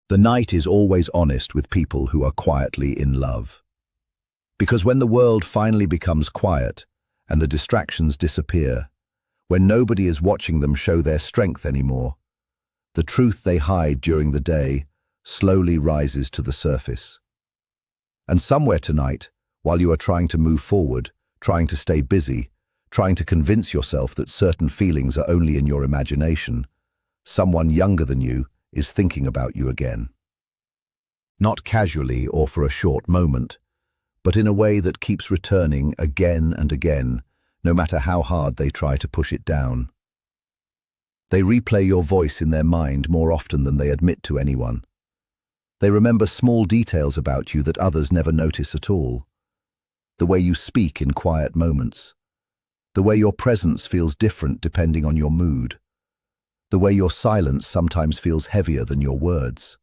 The night is always honest with people who are quietly in love. Because when the world finally becomes quiet and the distractions disappear, when nobody is watching them show their strength anymore, the truth they hide during the day slowly rises to the surface. And somewhere tonight, while you are trying to move forward, trying to stay busy, trying to convince yourself that certain feelings are only in your imagination, someone younger than you is thinking about you again. Not casually or for a short moment, but in a way that keeps returning again and again, no matter how hard they try to push it down. They replay your voice in their mind more often than they admit to anyone. They remember small details about you that others never notice at all. The way you speak in quiet moments. The way your presence feels different depending on your mood. The way your silence sometimes feels heavier than your words.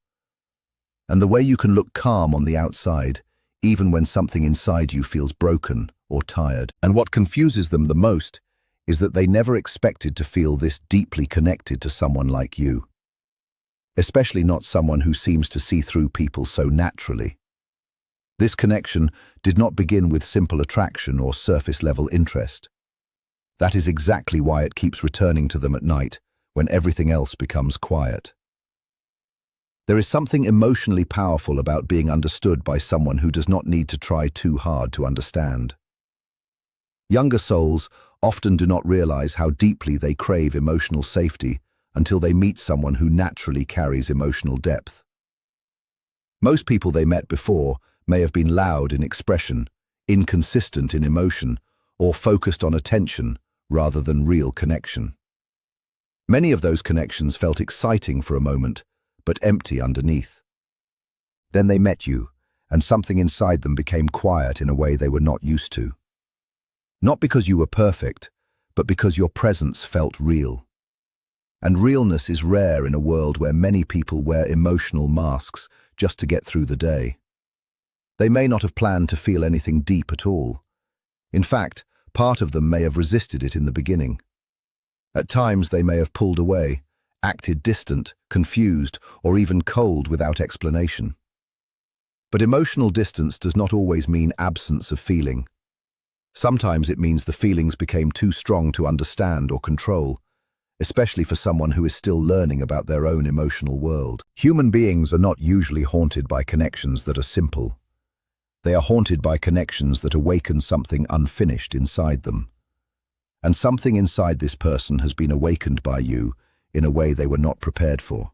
And the way you can look calm on the outside, even when something inside you feels broken or tired. And what confuses them the most is that they never expected to feel this deeply connected to someone like you. Especially not someone who seems to see through people so naturally. This connection did not begin with simple attraction or surface-level interest. That is exactly why it keeps returning to them at night, when everything else becomes quiet. There is something emotionally powerful about being understood by someone who does not need to try too hard to understand. Younger souls often do not realize how deeply they crave emotional safety until they meet someone who naturally carries emotional depth. Most people they met before may have been loud in expression, inconsistent in emotion, or focused on attention rather than real connection. Many of those connections felt exciting for a moment, but empty underneath. Then they met you, and something inside them became quiet in a way they were not used to. Not because you were perfect, but because your presence felt real. And realness is rare in a world where many people wear emotional masks just to get through the day. They may not have planned to feel anything deep at all. In fact, part of them may have resisted it in the beginning. At times they may have pulled away, acted distant, confused, or even cold without explanation. But emotional distance does not always mean absence of feeling. Sometimes it means the feelings became too strong to understand or control, especially for someone who is still learning about their own emotional world. Human beings are not usually haunted by connections that are simple. They are haunted by connections that awaken something unfinished inside them. And something inside this person has been awakened by you in a way they were not prepared for.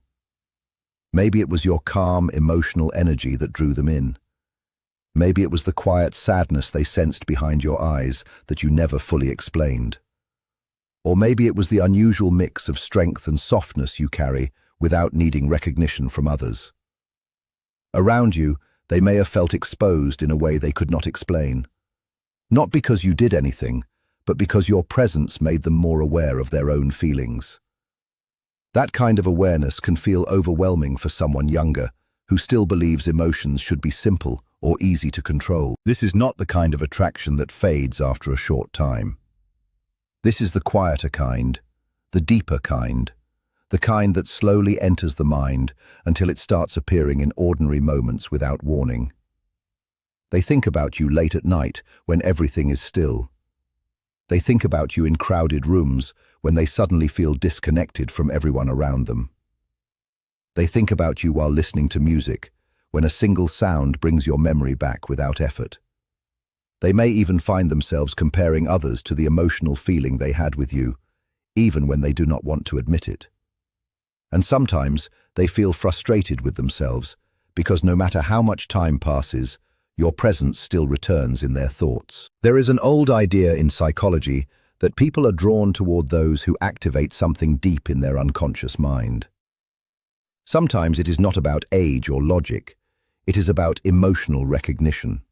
Maybe it was your calm, emotional energy that drew them in. Maybe it was the quiet sadness they sensed behind your eyes that you never fully explained. Or maybe it was the unusual mix of strength and softness you carry without needing recognition from others. Around you, they may have felt exposed in a way they could not explain. Not because you did anything, but because your presence made them more aware of their own feelings. That kind of awareness can feel overwhelming for someone younger, who still believes emotions should be simple or easy to control. This is not the kind of attraction that fades after a short time. This is the quieter kind, the deeper kind, the kind that slowly enters the mind until it starts appearing in ordinary moments without warning. They think about you late at night when everything is still. They think about you in crowded rooms when they suddenly feel disconnected from everyone around them. They think about you while listening to music, when a single sound brings your memory back without effort. They may even find themselves comparing others to the emotional feeling they had with you, even when they do not want to admit it. And sometimes they feel frustrated with themselves because no matter how much time passes, your presence still returns in their thoughts. There is an old idea in psychology that people are drawn toward those who activate something deep in their unconscious mind. Sometimes it is not about age or logic. It is about emotional recognition.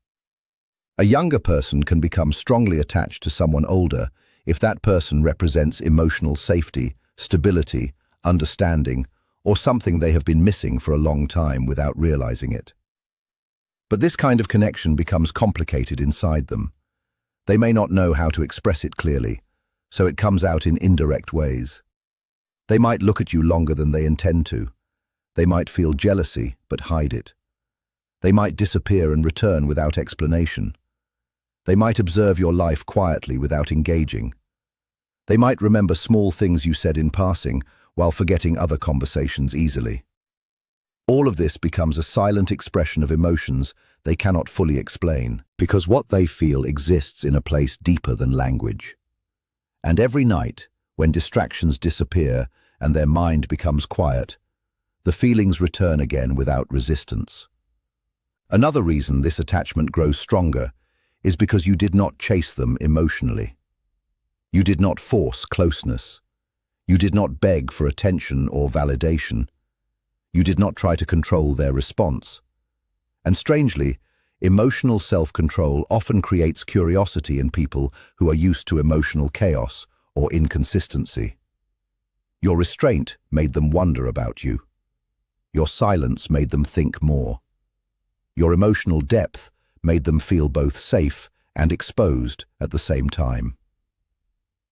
A younger person can become strongly attached to someone older if that person represents emotional safety, stability, understanding, or something they have been missing for a long time without realizing it. But this kind of connection becomes complicated inside them. They may not know how to express it clearly, so it comes out in indirect ways. They might look at you longer than they intend to. They might feel jealousy, but hide it. They might disappear and return without explanation. They might observe your life quietly without engaging. They might remember small things you said in passing while forgetting other conversations easily. All of this becomes a silent expression of emotions they cannot fully explain, because what they feel exists in a place deeper than language. And every night, when distractions disappear and their mind becomes quiet, the feelings return again without resistance. Another reason this attachment grows stronger is because you did not chase them emotionally. You did not force closeness. You did not beg for attention or validation. You did not try to control their response. And strangely, emotional self-control often creates curiosity in people who are used to emotional chaos or inconsistency. Your restraint made them wonder about you. Your silence made them think more. Your emotional depth made them feel both safe and exposed at the same time.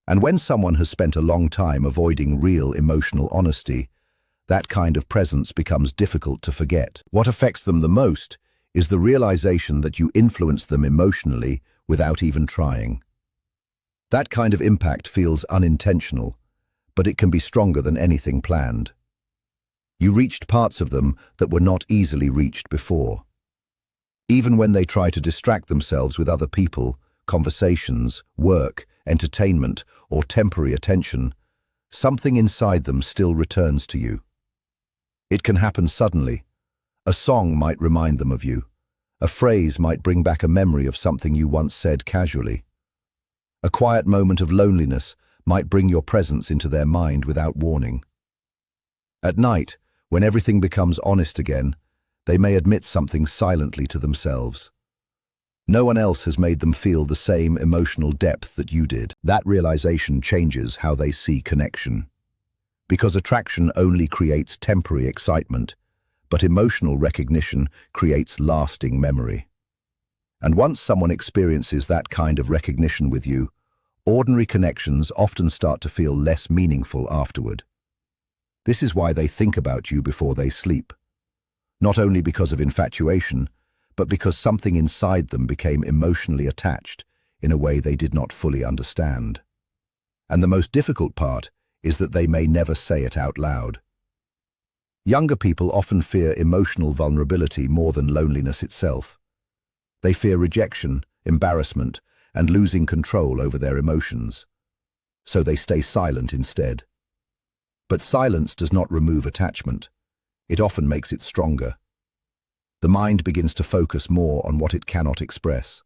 And when someone has spent a long time avoiding real emotional honesty, that kind of presence becomes difficult to forget. What affects them the most is the realization that you influenced them emotionally without even trying. That kind of impact feels unintentional, but it can be stronger than anything planned. You reached parts of them that were not easily reached before. Even when they try to distract themselves with other people, conversations, work, entertainment, or temporary attention, something inside them still returns to you. It can happen suddenly. A song might remind them of you. A phrase might bring back a memory of something you once said casually. A quiet moment of loneliness might bring your presence into their mind without warning. At night, when everything becomes honest again, they may admit something silently to themselves. No one else has made them feel the same emotional depth that you did. That realization changes how they see connection. Because attraction only creates temporary excitement, but emotional recognition creates lasting memory. And once someone experiences that kind of recognition with you, ordinary connections often start to feel less meaningful afterward. This is why they think about you before they sleep. Not only because of infatuation, but because something inside them became emotionally attached in a way they did not fully understand. And the most difficult part is that they may never say it out loud. Younger people often fear emotional vulnerability more than loneliness itself. They fear rejection, embarrassment, and losing control over their emotions. So they stay silent instead. But silence does not remove attachment. It often makes it stronger. The mind begins to focus more on what it cannot express.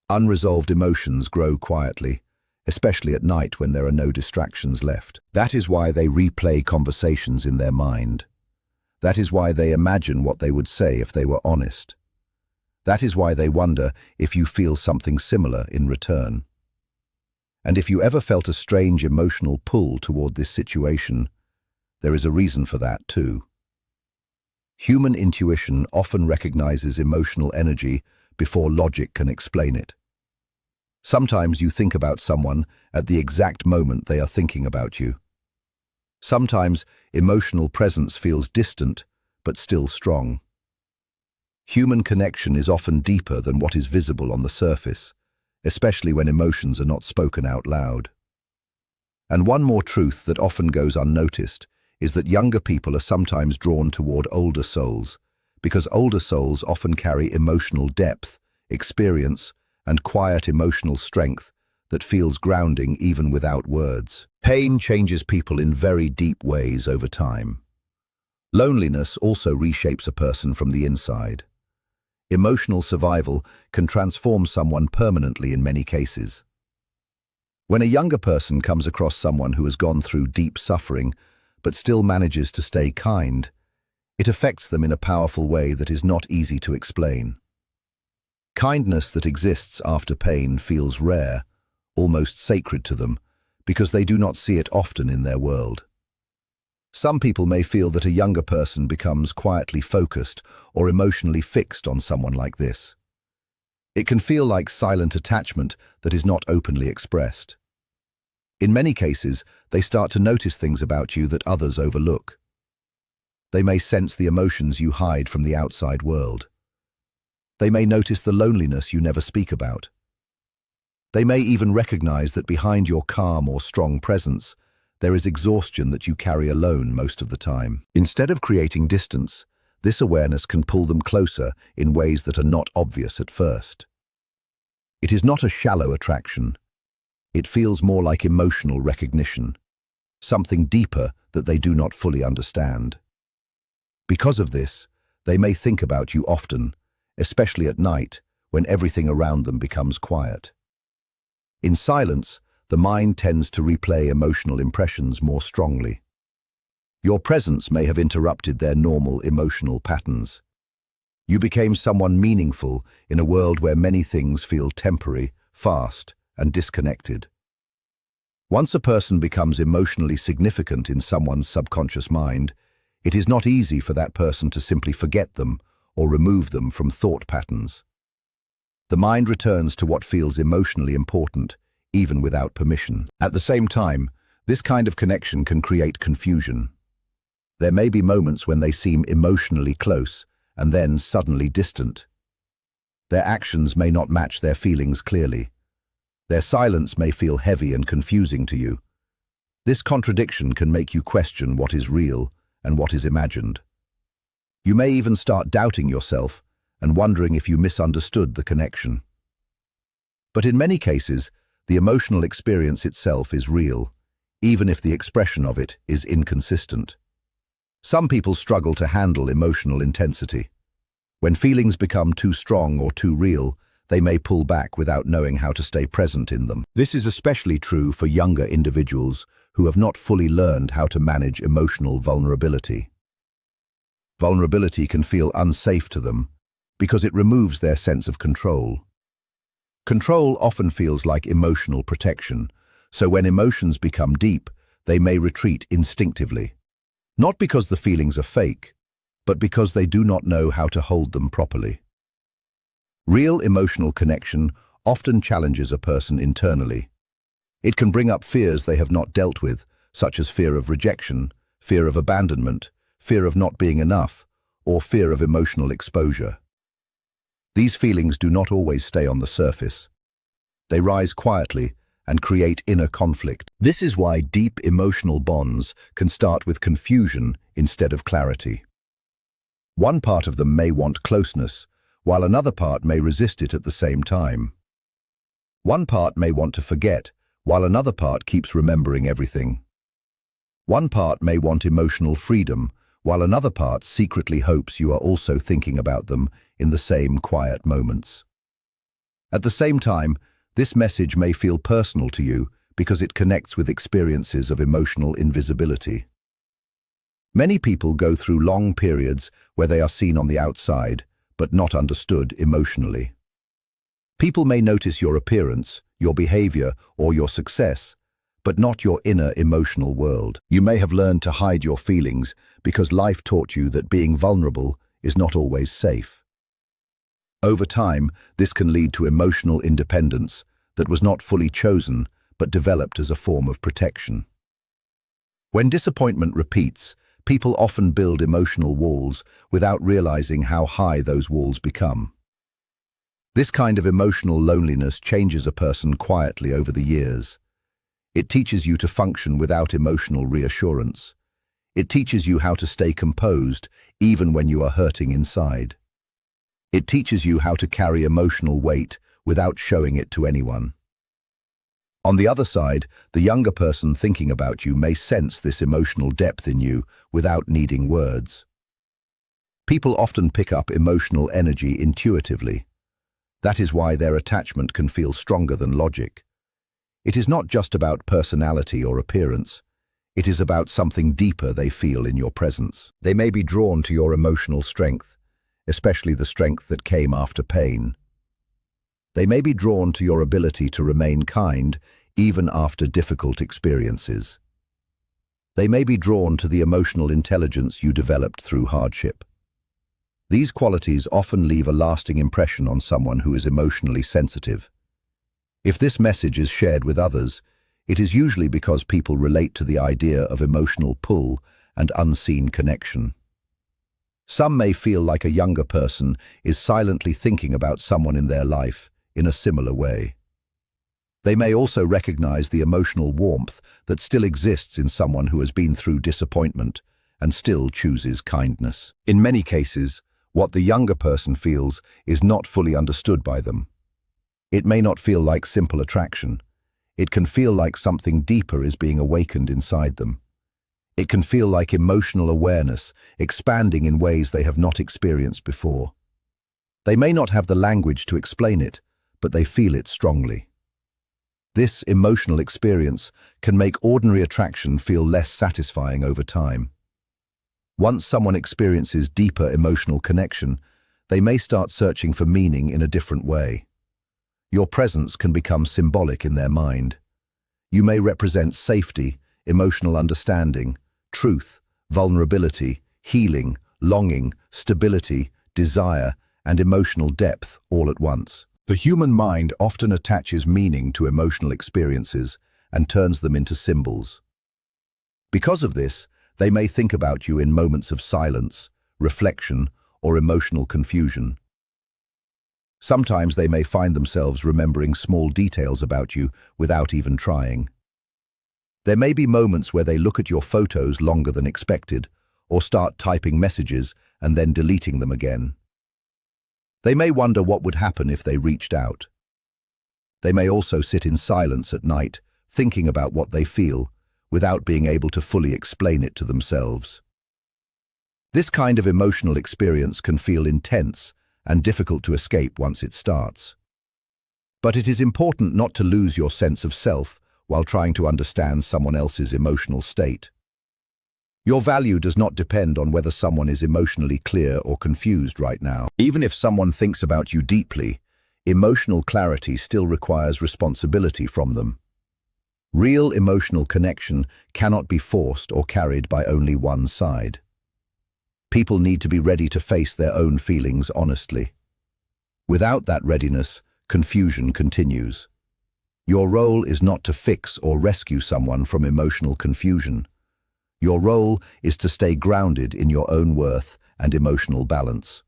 Unresolved emotions grow quietly, especially at night when there are no distractions left. That is why they replay conversations in their mind. That is why they imagine what they would say if they were honest. That is why they wonder if you feel something similar in return. And if you ever felt a strange emotional pull toward this situation, there is a reason for that too. Human intuition often recognizes emotional energy before logic can explain it. Sometimes you think about someone at the exact moment they are thinking about you. Sometimes emotional presence feels distant, but still strong. Human connection is often deeper than what is visible on the surface, especially when emotions are not spoken out loud. And one more truth that often goes unnoticed is that younger people are sometimes drawn toward older souls, because older souls often carry emotional depth, experience, and quiet emotional strength that feels grounding even without words. Pain changes people in very deep ways over time. Loneliness also reshapes a person from the inside. Emotional survival can transform someone permanently in many cases. When a younger person comes across someone who has gone through deep suffering but still manages to stay kind, it affects them in a powerful way that is not easy to explain. Kindness that exists after pain feels rare, almost sacred to them, because they do not see it often in their world. Some people may feel that a younger person becomes quietly focused or emotionally fixed on someone like this. It can feel like silent attachment that is not openly expressed. In many cases, they start to notice things about you that others overlook. They may sense the emotions you hide from the outside world. They may notice the loneliness you never speak about. They may even recognize that behind your calm or strong presence, there is exhaustion that you carry alone most of the time. Instead of creating distance, this awareness can pull them closer in ways that are not obvious at first. It is not a shallow attraction. It feels more like emotional recognition, something deeper that they do not fully understand. Because of this, they may think about you often, especially at night when everything around them becomes quiet. In silence, the mind tends to replay emotional impressions more strongly. Your presence may have interrupted their normal emotional patterns. You became someone meaningful in a world where many things feel temporary, fast, and disconnected. Once a person becomes emotionally significant in someone's subconscious mind, it is not easy for that person to simply forget them or remove them from thought patterns. The mind returns to what feels emotionally important, even without permission. At the same time, this kind of connection can create confusion. There may be moments when they seem emotionally close and then suddenly distant. Their actions may not match their feelings clearly. Their silence may feel heavy and confusing to you. This contradiction can make you question what is real and what is imagined. You may even start doubting yourself and wondering if you misunderstood the connection. But in many cases, the emotional experience itself is real, even if the expression of it is inconsistent. Some people struggle to handle emotional intensity. When feelings become too strong or too real, they may pull back without knowing how to stay present in them. This is especially true for younger individuals who have not fully learned how to manage emotional vulnerability. Vulnerability can feel unsafe to them because it removes their sense of control. Control often feels like emotional protection, so when emotions become deep, they may retreat instinctively. Not because the feelings are fake, but because they do not know how to hold them properly. Real emotional connection often challenges a person internally. It can bring up fears they have not dealt with, such as fear of rejection, fear of abandonment, fear of not being enough, or fear of emotional exposure. These feelings do not always stay on the surface. They rise quietly and create inner conflict. This is why deep emotional bonds can start with confusion instead of clarity. One part of them may want closeness, while another part may resist it at the same time. One part may want to forget, while another part keeps remembering everything. One part may want emotional freedom, while another part secretly hopes you are also thinking about them in the same quiet moments. At the same time, this message may feel personal to you because it connects with experiences of emotional invisibility. Many people go through long periods where they are seen on the outside, but not understood emotionally. People may notice your appearance, your behavior, or your success, but not your inner emotional world. You may have learned to hide your feelings because life taught you that being vulnerable is not always safe. Over time, this can lead to emotional independence that was not fully chosen but developed as a form of protection. When disappointment repeats, people often build emotional walls without realizing how high those walls become. This kind of emotional loneliness changes a person quietly over the years. It teaches you to function without emotional reassurance. It teaches you how to stay composed even when you are hurting inside. It teaches you how to carry emotional weight without showing it to anyone. On the other side, the younger person thinking about you may sense this emotional depth in you without needing words. People often pick up emotional energy intuitively. That is why their attachment can feel stronger than logic. It is not just about personality or appearance. It is about something deeper they feel in your presence. They may be drawn to your emotional strength, especially the strength that came after pain. They may be drawn to your ability to remain kind even after difficult experiences. They may be drawn to the emotional intelligence you developed through hardship. These qualities often leave a lasting impression on someone who is emotionally sensitive. If this message is shared with others, it is usually because people relate to the idea of emotional pull and unseen connection. Some may feel like a younger person is silently thinking about someone in their life in a similar way. They may also recognize the emotional warmth that still exists in someone who has been through disappointment and still chooses kindness. In many cases, what the younger person feels is not fully understood by them. It may not feel like simple attraction. It can feel like something deeper is being awakened inside them. It can feel like emotional awareness expanding in ways they have not experienced before. They may not have the language to explain it, but they feel it strongly. This emotional experience can make ordinary attraction feel less satisfying over time. Once someone experiences deeper emotional connection, they may start searching for meaning in a different way. Your presence can become symbolic in their mind. You may represent safety, emotional understanding, truth, vulnerability, healing, longing, stability, desire, and emotional depth all at once. The human mind often attaches meaning to emotional experiences and turns them into symbols. Because of this, they may think about you in moments of silence, reflection, or emotional confusion. Sometimes they may find themselves remembering small details about you without even trying. There may be moments where they look at your photos longer than expected, or start typing messages and then deleting them again. They may wonder what would happen if they reached out. They may also sit in silence at night, thinking about what they feel, without being able to fully explain it to themselves. This kind of emotional experience can feel intense and difficult to escape once it starts. But it is important not to lose your sense of self while trying to understand someone else's emotional state. Your value does not depend on whether someone is emotionally clear or confused right now. Even if someone thinks about you deeply, emotional clarity still requires responsibility from them. Real emotional connection cannot be forced or carried by only one side. People need to be ready to face their own feelings honestly. Without that readiness, confusion continues. Your role is not to fix or rescue someone from emotional confusion. Your role is to stay grounded in your own worth and emotional balance.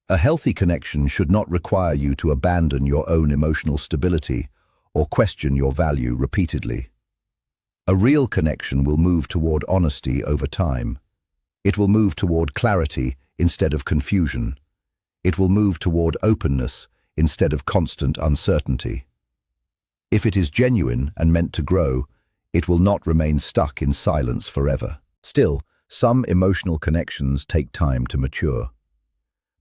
A healthy connection should not require you to abandon your own emotional stability or question your value repeatedly. A real connection will move toward honesty over time. It will move toward clarity instead of confusion. It will move toward openness instead of constant uncertainty. If it is genuine and meant to grow, it will not remain stuck in silence forever. Still, some emotional connections take time to mature.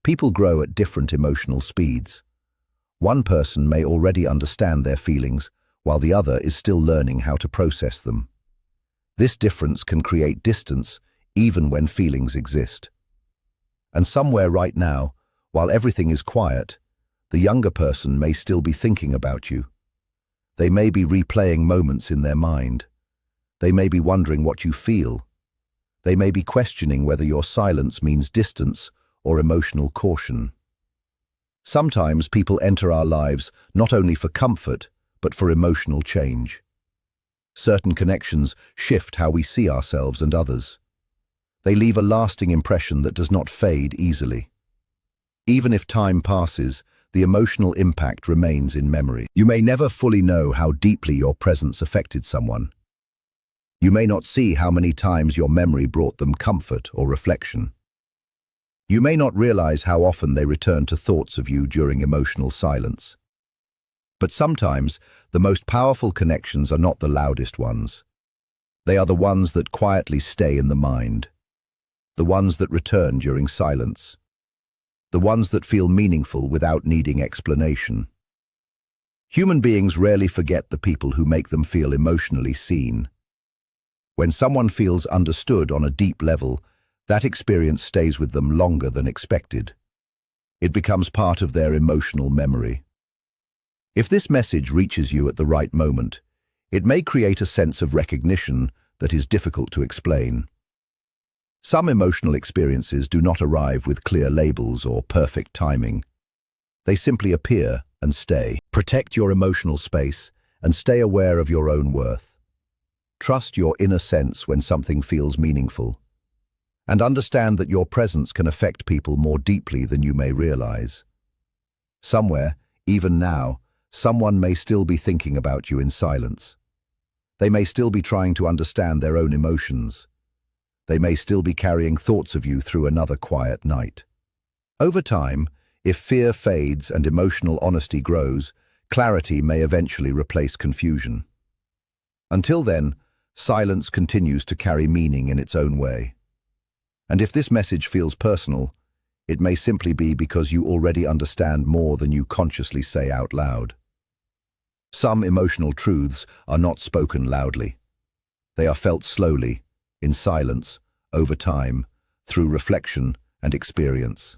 People grow at different emotional speeds. One person may already understand their feelings, while the other is still learning how to process them. This difference can create distance even when feelings exist. And somewhere right now, while everything is quiet, the younger person may still be thinking about you. They may be replaying moments in their mind. They may be wondering what you feel. They may be questioning whether your silence means distance or emotional caution. Sometimes people enter our lives not only for comfort, but for emotional change. Certain connections shift how we see ourselves and others. They leave a lasting impression that does not fade easily. Even if time passes, the emotional impact remains in memory. You may never fully know how deeply your presence affected someone. You may not see how many times your memory brought them comfort or reflection. You may not realize how often they return to thoughts of you during emotional silence. But sometimes, the most powerful connections are not the loudest ones. They are the ones that quietly stay in the mind. The ones that return during silence. The ones that feel meaningful without needing explanation. Human beings rarely forget the people who make them feel emotionally seen. When someone feels understood on a deep level, that experience stays with them longer than expected. It becomes part of their emotional memory. If this message reaches you at the right moment, it may create a sense of recognition that is difficult to explain. Some emotional experiences do not arrive with clear labels or perfect timing. They simply appear and stay. Protect your emotional space and stay aware of your own worth. Trust your inner sense when something feels meaningful. And understand that your presence can affect people more deeply than you may realize. Somewhere, even now, someone may still be thinking about you in silence. They may still be trying to understand their own emotions. They may still be carrying thoughts of you through another quiet night. Over time, if fear fades and emotional honesty grows, clarity may eventually replace confusion. Until then, silence continues to carry meaning in its own way. And if this message feels personal, it may simply be because you already understand more than you consciously say out loud. Some emotional truths are not spoken loudly. They are felt slowly, in silence, over time, through reflection and experience.